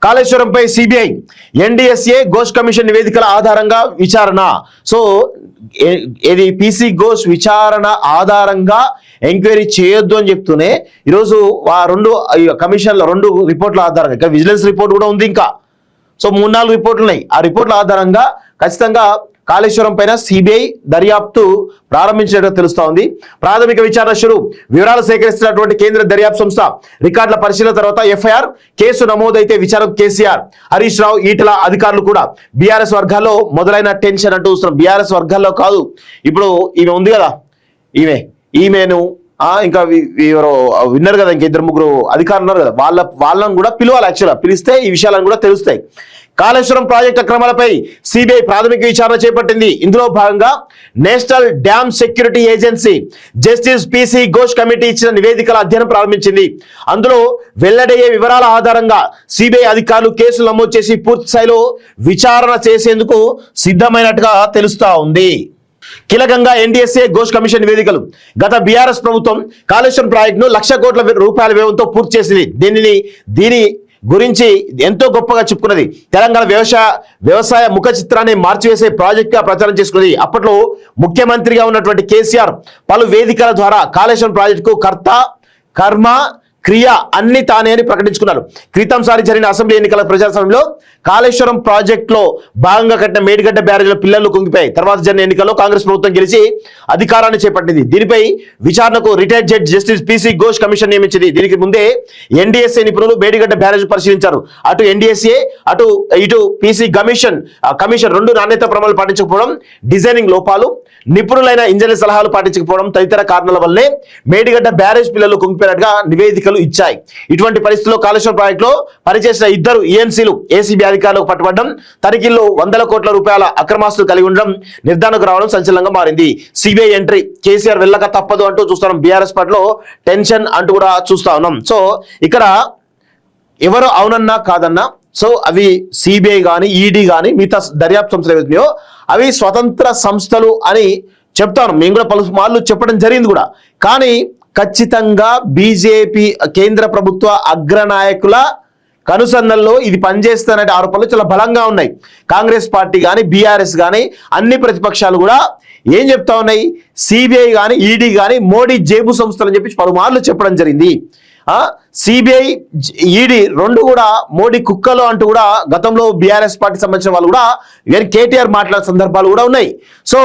కాళేశ్వరంపై CBI NDSA Ghosh commission నివేదికల ఆధారంగా విచారణ. సో ఇది పీసీ ఘోష్ విచారణ ఆధారంగా ఎంక్వైరీ చేయొద్దు అని చెప్తూనే ఈరోజు ఆ రెండు కమిషన్ల రెండు రిపోర్ట్ల ఆధారంగా ఇంకా విజిలెన్స్ రిపోర్ట్ కూడా ఉంది. ఇంకా సో 3-4 రిపోర్ట్లు ఉన్నాయి. ఆ రిపోర్ట్ల ఆధారంగా ఖచ్చితంగా కాళేశ్వరం పైన సిబిఐ దర్యాప్తు ప్రారంభించినట్టు తెలుస్తా ఉంది. ప్రాథమిక విచారణ షురు. వివరాలు సేకరిస్తున్నటువంటి కేంద్ర దర్యాప్తు సంస్థ రికార్డుల పరిశీలన తర్వాత ఎఫ్ఐఆర్ కేసు నమోదైతే విచారణకు కేసీఆర్, హరీష్ రావు, ఈటల అధికారులు కూడా. బీఆర్ఎస్ వర్గాల్లో మొదలైన టెన్షన్ అంటూ చూస్తున్నాం. బీఆర్ఎస్ వర్గాల్లో కాదు, ఇప్పుడు ఈమె ఉంది కదా, ఈమెను ఇంకా ఎవరో విన్నారు కదా, ఇంకా 2-3 అధికారులు ఉన్నారు కదా, వాళ్ళని కూడా పిలవాలి. యాక్చువల్గా పిలిస్తే ఈ విషయాలను కూడా తెలుస్తాయి. కాళేశ్వరం ప్రాజెక్టు అక్రమాలపై సిబిఐ ప్రాథమిక విచారణ చేపట్టింది. ఇందులో భాగంగా national dam security agency justice PC Ghosh committee ఇచ్చిన నివేదికల అధ్యయనం ప్రారంభించింది. అందులో వెల్లడయ్యే వివరాల ఆధారంగా సిబిఐ అధికారులు కేసులు నమోదు చేసి పూర్తి స్థాయిలో విచారణ చేసేందుకు సిద్ధమైనట్టుగా తెలుస్తా ఉంది. కీలకంగా ఎన్డీఎస్ఏ ఘోష్ కమిషన్ నివేదికలు. గత బీఆర్ఎస్ ప్రభుత్వం కాళేశ్వరం ప్రాజెక్టును 1,00,000 కోట్ల రూపాయల వ్యయంతో పూర్తి చేసింది. దీని గురించి ఎంతో గొప్పగా చెప్పుకున్నది. తెలంగాణ వ్యవసాయ ముఖ చిత్రాన్ని మార్చివేసే ప్రాజెక్టుగా ప్రచారం చేసుకున్నది. అప్పట్లో ముఖ్యమంత్రిగా ఉన్నటువంటి కేసీఆర్ పలు వేదికల ద్వారా కాళేశ్వరం ప్రాజెక్టుకు కర్త, కర్మ, క్రియ అన్ని తానే అని ప్రకటించుకున్నారు. క్రితంసారి జరిగిన అసెంబ్లీ ఎన్నికల ప్రచార సమయంలో కాళేశ్వరం ప్రాజెక్టులో భాగంగా కట్టిన మేడిగడ్డ బ్యారేజ్లో పిల్లలు కుంగిపోయాయి. తర్వాత జరిగిన ఎన్నికల్లో కాంగ్రెస్ ప్రభుత్వం గెలిచి అధికారాన్ని చేపట్టింది. దీనిపై విచారణకు retired judge justice PC Ghosh commission నియమించింది. దీనికి ముందే ఎన్డీఎస్ఏ నిపుణులు మేడిగడ్డ బ్యారేజ్ పరిశీలించారు. అటు ఎన్డీఎస్ఏ ఇటు పీసీ కమిషన్ రెండు నాణ్యత ప్రమాణాలు పాటించకపోవడం, డిజైనింగ్ లోపాలు, నిపుణులైన ఇంజనీర్ సలహాలు పాటించకపోవడం తదితర కారణాల వల్లే మేడిగడ్డ బ్యారేజ్ పిల్లలు కుంగిపోయినట్టుగా నివేదికలు ఇచ్చాయి. ఇటువంటి పరిస్థితుల్లో కాళేశ్వరం ప్రాజెక్టులో పనిచేసిన 2 ఈఎన్సీలు ఏసీబీ అధికారులకు పట్టుబడడం, తనిఖీల్లో 100 కోట్ల రూపాయల అక్రమాస్తులు కలిగి ఉండడం నిర్ధారణకు రావడం సంచలనంగా మారింది. సిబిఐ ఎంట్రీ, కేసీఆర్ వెళ్ళక తప్పదు అంటూ చూస్తున్నాం. బీఆర్ఎస్ పార్టీలో టెన్షన్ అంటూ కూడా చూస్తా ఉన్నాం. సో ఇక్కడ ఎవరు అవునన్నా కాదన్నా, సో అవి సిబిఐ కానీ ఈడీ కానీ మిగతా దర్యాప్తు సంస్థలు ఏవైతున్నాయో అవి స్వతంత్ర సంస్థలు అని చెప్తాను. మేము కూడా పలు మార్లు చెప్పడం జరిగింది కూడా. కానీ ఖచ్చితంగా బీజేపీ కేంద్ర ప్రభుత్వ అగ్రనాయకుల కనుసన్నల్లో ఇది పనిచేస్తున్న ఆరోపణలు చాలా బలంగా ఉన్నాయి. కాంగ్రెస్ పార్టీ కానీ బీఆర్ఎస్ కానీ అన్ని ప్రతిపక్షాలు కూడా ఏం చెప్తా ఉన్నాయి, సిబిఐ కానీ ఈడీ కానీ మోడీ జేబు సంస్థలు అని చెప్పి పలుమార్లు చెప్పడం జరిగింది. సిబిఐ ఈడీ రెండు కూడా మోడీ కుక్కలు అంటూ కూడా గతంలో బీఆర్ఎస్ పార్టీ సంబంధించిన వాళ్ళు కూడా కేటీఆర్ మాట్లాడే సందర్భాలు కూడా ఉన్నాయి. సో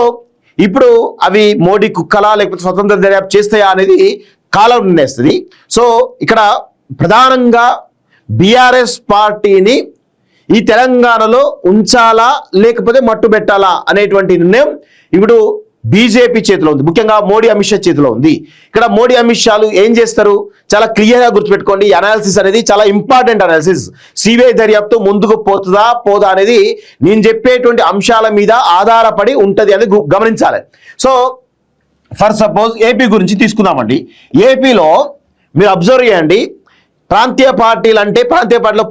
ఇప్పుడు అవి మోడీ కుక్కలా లేకపోతే స్వతంత్ర దర్యాప్తు చేస్తాయా అనేది కాలం నిర్ణయిస్తుంది. సో ఇక్కడ ప్రధానంగా బీఆర్ఎస్ పార్టీని ఈ తెలంగాణలో ఉంచాలా లేకపోతే మట్టు పెట్టాలా అనేటువంటి నిర్ణయం ఇప్పుడు బీజేపీ చేతిలో ఉంది. ముఖ్యంగా మోడీ అమిత్ షా చేతిలో ఉంది. ఇక్కడ మోడీ అమిత్ షాలు ఏం చేస్తారు చాలా క్లియర్గా గుర్తుపెట్టుకోండి. అనాలిసిస్ అనేది చాలా ఇంపార్టెంట్ అనాలిసిస్. సిబిఐ దర్యాప్తు ముందుకు పోదా అనేది నేను చెప్పేటువంటి అంశాల మీద ఆధారపడి ఉంటుంది అనేది గమనించాలి. సో ఫర్ సపోజ్ ఏపీ గురించి తీసుకుందామండి. ఏపీలో మీరు అబ్జర్వ్ చేయండి, ప్రాంతీయ పార్టీలు అంటే ప్రాంతీయ పార్టీలో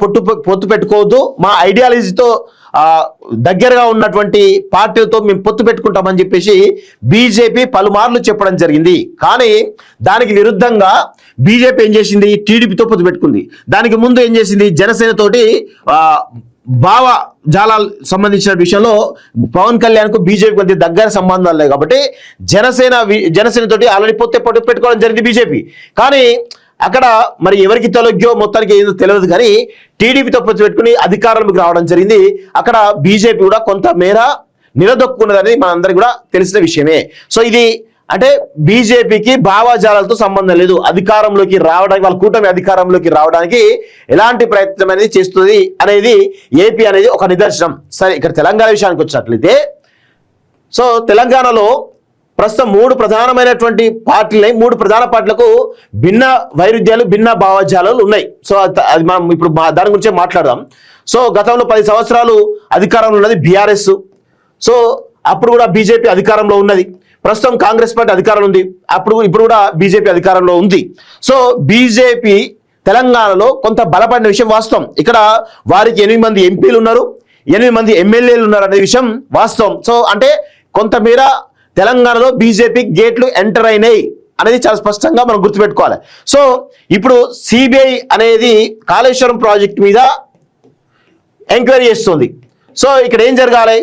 పొత్తు పెట్టుకోవద్దు, మా ఐడియాలజీతో దగ్గరగా ఉన్నటువంటి పార్టీలతో మేము పొత్తు పెట్టుకుంటామని చెప్పేసి బీజేపీ పలుమార్లు చెప్పడం జరిగింది. కానీ దానికి విరుద్ధంగా బీజేపీ ఏం చేసింది, టీడీపీతో పొత్తు పెట్టుకుంది. దానికి ముందు ఏం చేసింది, జనసేనతోటి భావ జాలాలు సంబంధించిన విషయంలో పవన్ కళ్యాణ్కు బీజేపీ మధ్య దగ్గర సంబంధాలు లేవు కాబట్టి జనసేనతోటి ఆల్రెడీ పొత్తు పెట్టుకోవడం జరిగింది బీజేపీ. కానీ అక్కడ మరి ఎవరికి తొలగ్యో మొత్తానికి ఏదో తెలియదు కానీ టీడీపీతో పొత్తు పెట్టుకుని అధికారంలోకి రావడం జరిగింది. అక్కడ బీజేపీ కూడా కొంతమేర నిలదొక్కున్నదని మనందరికీ కూడా తెలిసిన విషయమే. సో ఇది అంటే బీజేపీకి భావజాలాలతో సంబంధం లేదు. అధికారంలోకి రావడానికి, వాళ్ళ కూటమి అధికారంలోకి రావడానికి ఎలాంటి ప్రయత్నం అనేది చేస్తుంది అనేది ఏపీ అనేది ఒక నిదర్శనం. సరే, ఇక్కడ తెలంగాణ విషయానికి వచ్చినట్లయితే, సో తెలంగాణలో ప్రస్తుతం 3 ప్రధానమైనటువంటి పార్టీలు ఉన్నాయి. 3 ప్రధాన పార్టీలకు భిన్న వైరుధ్యాలు, భిన్న భావజాలాలు ఉన్నాయి. సో అది మనం ఇప్పుడు దాని గురించే మాట్లాడదాం. సో గతంలో 10 సంవత్సరాలు అధికారంలో ఉన్నది బీఆర్ఎస్. సో అప్పుడు కూడా బీజేపీ అధికారంలో ఉన్నది. ప్రస్తుతం కాంగ్రెస్ పార్టీ అధికారంలో ఉంది. ఇప్పుడు కూడా బీజేపీ అధికారంలో ఉంది. సో బీజేపీ తెలంగాణలో కొంత బలపడిన విషయం వాస్తవం. ఇక్కడ వారికి 8 మంది ఎంపీలు ఉన్నారు, 8 మంది ఎమ్మెల్యేలు ఉన్నారు అనే విషయం వాస్తవం. సో అంటే కొంతమేర తెలంగాణలో బీజేపీ గేట్లు ఎంటర్ అయినాయి అనేది చాలా స్పష్టంగా మనం గుర్తుపెట్టుకోవాలి. సో ఇప్పుడు సిబిఐ అనేది కాళేశ్వరం ప్రాజెక్ట్ మీద ఎంక్వైరీ చేస్తుంది. సో ఇక్కడ ఏం జరగాలి?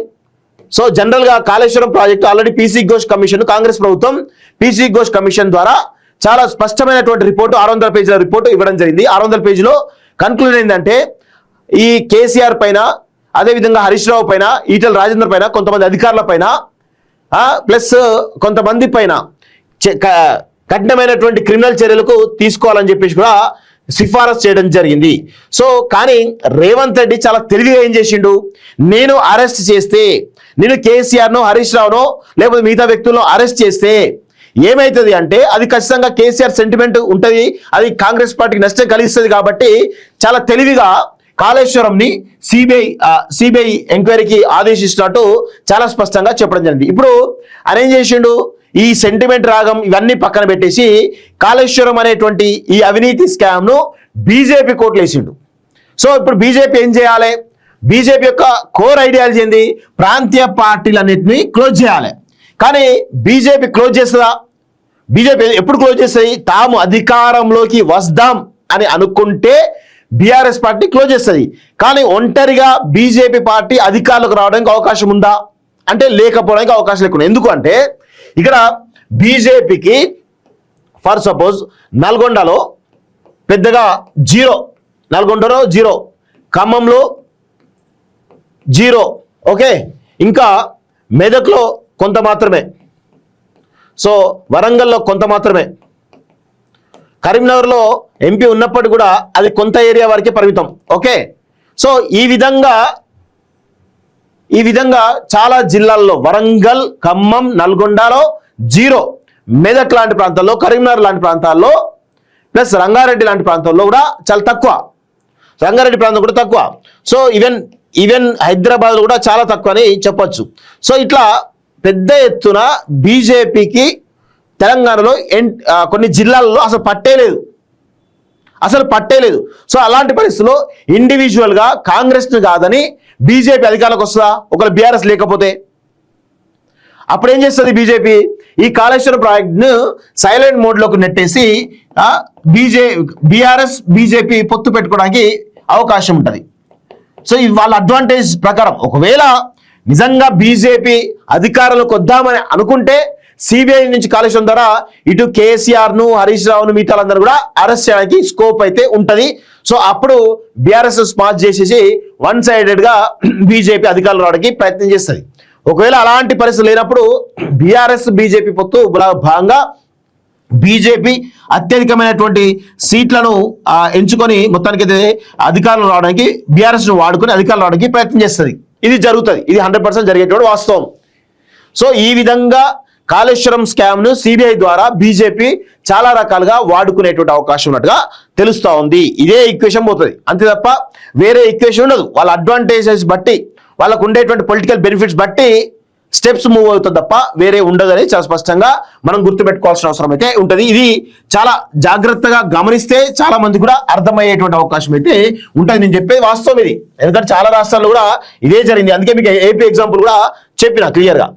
సో జనరల్గా Kaleshwaram project already PC Ghosh commission, Congress ప్రభుత్వం పీసీ ఘోష్ కమిషన్ ద్వారా చాలా స్పష్టమైనటువంటి రిపోర్టు 600 పేజీల రిపోర్టు ఇవ్వడం జరిగింది. 600 పేజీలో కన్క్లూడ్ ఏంటంటే ఈ కేసీఆర్ పైన, అదేవిధంగా హరీష్ రావు పైన, ఈటెల రాజేందర్ పైన, కొంతమంది అధికారుల పైన ప్లస్ కొంతమంది పైన కఠినమైనటువంటి క్రిమినల్ చర్యలకు తీసుకోవాలని చెప్పేసి కూడా సిఫారసు చేయడం జరిగింది. సో కానీ రేవంత్ రెడ్డి చాలా తెలివిగా ఏం చేసిండు, నేను అరెస్ట్ చేస్తే, నేను కేసీఆర్ను, హరీష్ రావును లేకపోతే మిగతా వ్యక్తులను అరెస్ట్ చేస్తే ఏమైతుంది అంటే అది ఖచ్చితంగా కేసీఆర్ సెంటిమెంట్ ఉంటుంది, అది కాంగ్రెస్ పార్టీకి నష్టం కలిగిస్తుంది. కాబట్టి చాలా తెలివిగా కాళేశ్వరంని సిబిఐ ఎంక్వైరీకి ఆదేశిస్తున్నట్టు చాలా స్పష్టంగా చెప్పడం జరిగింది. ఇప్పుడు ఆయన ఏం చేసిండు, ఈ సెంటిమెంట్ రాగం ఇవన్నీ పక్కన పెట్టేసి కాళేశ్వరం అనేటువంటి ఈ అవినీతి స్కామ్ను బీజేపీ కోర్టులు వేసిండు. సో ఇప్పుడు బీజేపీ ఏం చేయాలి? బీజేపీ యొక్క కోర్ ఐడియాలజీ ఏంది? ప్రాంతీయ పార్టీలన్నింటినీ క్లోజ్ చేయాలి. కానీ బీజేపీ క్లోజ్ చేస్తుందా? బీజేపీ ఎప్పుడు క్లోజ్ చేస్తుంది? తాము అధికారంలోకి వస్తాం అని అనుకుంటే బీఆర్ఎస్ పార్టీ క్లోజ్ చేస్తుంది. కానీ ఒంటరిగా బీజేపీ పార్టీ అధికారంలోకి రావడానికి అవకాశం ఉందా అంటే లేకపోవడానికి అవకాశం లేకుండా. ఎందుకు అంటే ఇక్కడ బీజేపీకి ఫర్ సపోజ్ నల్గొండలో పెద్దగా నల్గొండలో జీరో, ఖమ్మంలో జీరో, ఓకే, ఇంకా మెదక్లో కొంత మాత్రమే, సో వరంగల్లో కొంత మాత్రమే, కరీంనగర్లో ఎంపీ ఉన్నప్పటికీ కూడా అది కొంత ఏరియా వరకే పరిమితం, ఓకే. సో ఈ విధంగా చాలా జిల్లాల్లో వరంగల్, ఖమ్మం, నల్గొండలో జీరో, మెదక్ లాంటి ప్రాంతాల్లో, కరీంనగర్ లాంటి ప్రాంతాల్లో ప్లస్ రంగారెడ్డి లాంటి ప్రాంతాల్లో కూడా చాలా తక్కువ, రంగారెడ్డి ప్రాంతం కూడా తక్కువ. సో ఈవెన్ హైదరాబాద్ కూడా చాలా తక్కువ అని చెప్పొచ్చు. సో ఇట్లా పెద్ద ఎత్తున బీజేపీకి తెలంగాణలో కొన్ని జిల్లాల్లో అసలు పట్టేలేదు. సో అలాంటి పరిస్థితుల్లో ఇండివిజువల్గా కాంగ్రెస్ని కాదని బీజేపీ అధికారంలోకి వస్తుందా? ఒకవేళ బీఆర్ఎస్ లేకపోతే అప్పుడు ఏం చేస్తుంది బీజేపీ? ఈ కాళేశ్వరం ప్రాజెక్ట్ను సైలెంట్ మోడ్లోకి నెట్టేసి బీఆర్ఎస్ బీజేపీ పొత్తు పెట్టుకోవడానికి అవకాశం ఉంటుంది. సో వాళ్ళ అడ్వాంటేజ్ ప్రకారం ఒకవేళ నిజంగా బీజేపీ అధికారంలోకి వద్దామని అనుకుంటే సిబిఐ నుంచి కాళేశ్వరం ద్వారా ఇటు కేసీఆర్ను, హరీష్ రావును, మిగతాలందరూ కూడా అరెస్ట్ చేయడానికి స్కోప్ అయితే ఉంటుంది. సో అప్పుడు బీఆర్ఎస్ స్మార్ట్ చేసేసి వన్ సైడెడ్గా బీజేపీ అధికారులు రావడానికి ప్రయత్నం చేస్తుంది. ఒకవేళ అలాంటి పరిస్థితి లేనప్పుడు బీఆర్ఎస్ బీజేపీ పొత్తు భాగంగా బీజేపీ అత్యధికమైనటువంటి సీట్లను ఎంచుకొని మొత్తానికైతే అధికారులు రావడానికి బీఆర్ఎస్ను వాడుకొని అధికారులు రావడానికి ప్రయత్నం చేస్తుంది. ఇది జరుగుతుంది, ఇది 100% జరిగేటువంటి వాస్తవం. సో ఈ విధంగా కాళేశ్వరం స్కామ్ను సిబిఐ ద్వారా బీజేపీ చాలా రకాలుగా వాడుకునేటువంటి అవకాశం ఉన్నట్టుగా తెలుస్తూ ఉంది. ఇదే ఈక్వేషన్ పోతుంది, అంతే తప్ప వేరే ఈక్వేషన్ ఉండదు. వాళ్ళ అడ్వాంటేజెస్ బట్టి, వాళ్ళకు ఉండేటువంటి పొలిటికల్ బెనిఫిట్స్ బట్టి స్టెప్స్ మూవ్ అవుతుంది తప్ప వేరే ఉండదని చాలా స్పష్టంగా మనం గుర్తుపెట్టుకోవాల్సిన అవసరం అయితే ఉంటుంది. ఇది చాలా జాగ్రత్తగా గమనిస్తే చాలా మంది కూడా అర్థమయ్యేటువంటి అవకాశం అయితే ఉంటుంది. నేను చెప్పేది వాస్తవం ఇది, ఎందుకంటే చాలా రాష్ట్రాల్లో కూడా ఇదే జరిగింది. అందుకే మీకు ఏపీ ఎగ్జాంపుల్ కూడా చెప్పిన క్లియర్గా.